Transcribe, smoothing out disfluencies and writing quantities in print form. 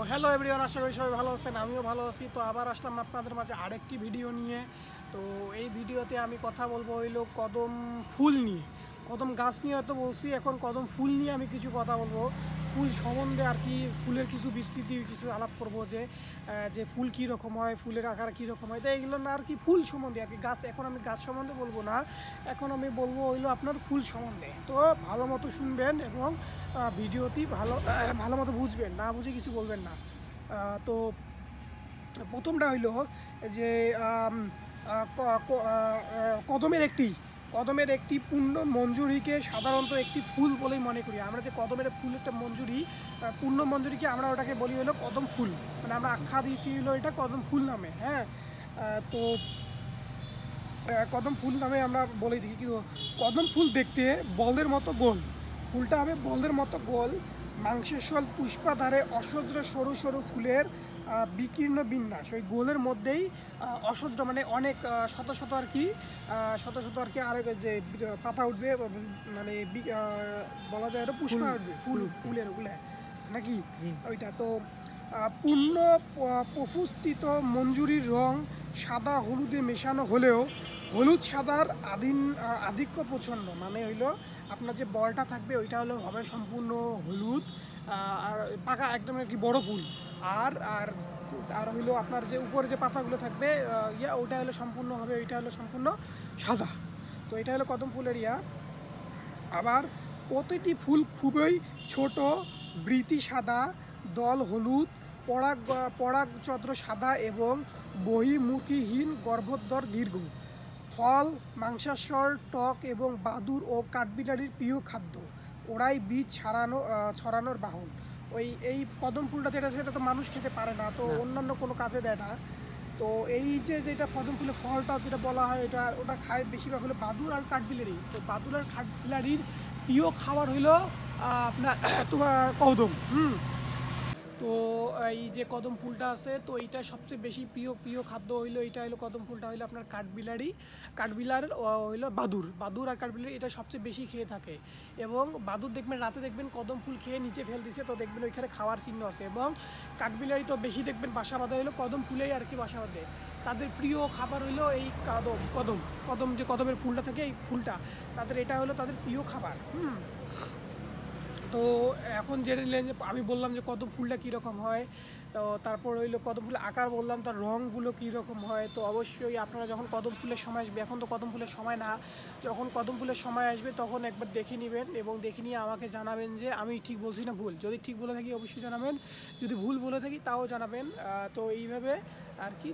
Hello everyone, আশা করি সবাই ভালো আছেন। আমিও ভালো আছি। তো আবার আসলাম আপনাদের মাঝে আরেকটি ভিডিও নিয়ে। তো এই ভিডিওতে আমি কথা বলবো হইলো কদম ফুল নিয়ে। কদম গাছ নিয়ে হয়তো বলছি, এখন কদম ফুল নিয়ে আমি কিছু কথা বলবো। ফুল সম্বন্ধে আর কি, ফুলের কিছু বিস্তৃতি কিছু আলাপ করবো, যে ফুল কী রকম হয়, ফুলের আকার কী রকম হয়। তো এইগুলো না আর কি, ফুল সম্বন্ধে আর কি। গাছ, এখন আমি গাছ সম্বন্ধে বলবো না, এখন আমি বলবো হইলো আপনার ফুল সম্বন্ধে। তো ভালো মতো শুনবেন এবং ভিডিওটি ভালো মতো বুঝবেন, না বুঝে কিছু বলবেন না। তো প্রথমটা হইলো যে কদমের একটি পূর্ণ মঞ্জুরিকে সাধারণত একটি ফুল বলেই মনে করি আমরা। যে কদমের ফুল একটা মঞ্জুরি, পূর্ণ মঞ্জুরিকে আমরা ওটাকে বলি হলো কদম ফুল, মানে আমরা আখ্যা দিয়েছি হলো এটা কদম ফুল নামে। হ্যাঁ, তো কদম ফুল নামে আমরা বলে দিই। কিন্তু কদম ফুল দেখতে বলের মতো গোল, ফুলটা হবে বলের মতো গোল, মাংসেশ্বল পুষ্পাধারে অসহ্র সরু সরু ফুলের বিকীর্ণ বিন্যাস। ওই গোলের মধ্যেই অসহ্র মানে অনেক শত শত আর কি, শত শত আর কি, আর যে পাতা উঠবে, মানে বলা যায় এটা পুষ্পা উঠবে, ফুলের ওগুলো নাকি ওইটা। তো পূর্ণ প্রফুস্তিত মঞ্জুরির রং সাদা হলুদে মেশানো হলেও হলুদ সাদার আধিক্য প্রচণ্ড। মানে হইলো আপনার যে বলটা থাকবে ওইটা হলো হবে সম্পূর্ণ হলুদ, আর পাকা একদম আর কি বড় ফুল। আর আর আর হইলো আপনার যে উপরে যে পাতাগুলো থাকবে ওইটা হলো সম্পূর্ণ হবে, ওইটা হলো সম্পূর্ণ সাদা। তো এটা হলো কদম ফুলের আবার প্রতিটি ফুল খুবই ছোট, বৃতি সাদা, দল হলুদ, পরাগচন্দ্র সাদা এবং বহিমুখীহীন, গর্ভোদ্দর দীর্ঘ। ফল মাংসাশর, টক এবং বাদুর ও কাঠবিলারির প্রিয় খাদ্য। ওরাই বীজ ছড়ানোর বাহন। এই কদম ফুলটা যেটা, সেটা তো মানুষ খেতে পারে না, তো অন্যান্য কোনো কাজে দেয় না। তো এই যেটা কদম ফুলের ফলটা যেটা বলা হয়, ওটা খায় বেশিরভাগ হলো বাদুর আর কাঠবিলারি। তো বাদুর আর কাঠবিলারির প্রিয় খাবার হইলো আপনার তোমার কদম। তো এই যে কদম ফুলটা আছে, তো এইটা সবচেয়ে বেশি প্রিয় খাদ্য হইলো, এটা হইলো কদম ফুলটা হইলো আপনার কাঠবিলার হইলো বাদুর আর কাঠবিলারি এটা সবচেয়ে বেশি খেয়ে থাকে। এবং বাদুর দেখবেন রাতে দেখবেন কদম ফুল খেয়ে নিচে ফেল দিছে, তো দেখবেন ওইখানে খাওয়ার চিহ্ন আছে। এবং কাঠবিলারি তো বেশি দেখবেন বাসা বাঁধা হইলো কদম ফুলেই আর কি বাসা বাঁধে। তাদের প্রিয় খাবার হইলো এই কদম যে কদমের ফুলটা থাকে, এই ফুলটা তাদের, এটা হলো তাদের প্রিয় খাবার। তো এখন জেনে নিলেন যে আমি বললাম যে কদম ফুলটা কীরকম হয়। তো তারপর হইলো কদম ফুলের আকার বললাম, তার রঙগুলো কীরকম হয়। তো অবশ্যই আপনারা যখন কদম ফুলের সময় আসবে, এখন তো কদম ফুলের সময় না, যখন কদম ফুলের সময় আসবে তখন একবার দেখে নেবেন এবং দেখে নিয়ে আমাকে জানাবেন যে আমি ঠিক বলছি না ভুল। যদি ঠিক বলে থাকি অবশ্যই জানাবেন, যদি ভুল বলে থাকি তাও জানাবেন। তো এইভাবে আর কি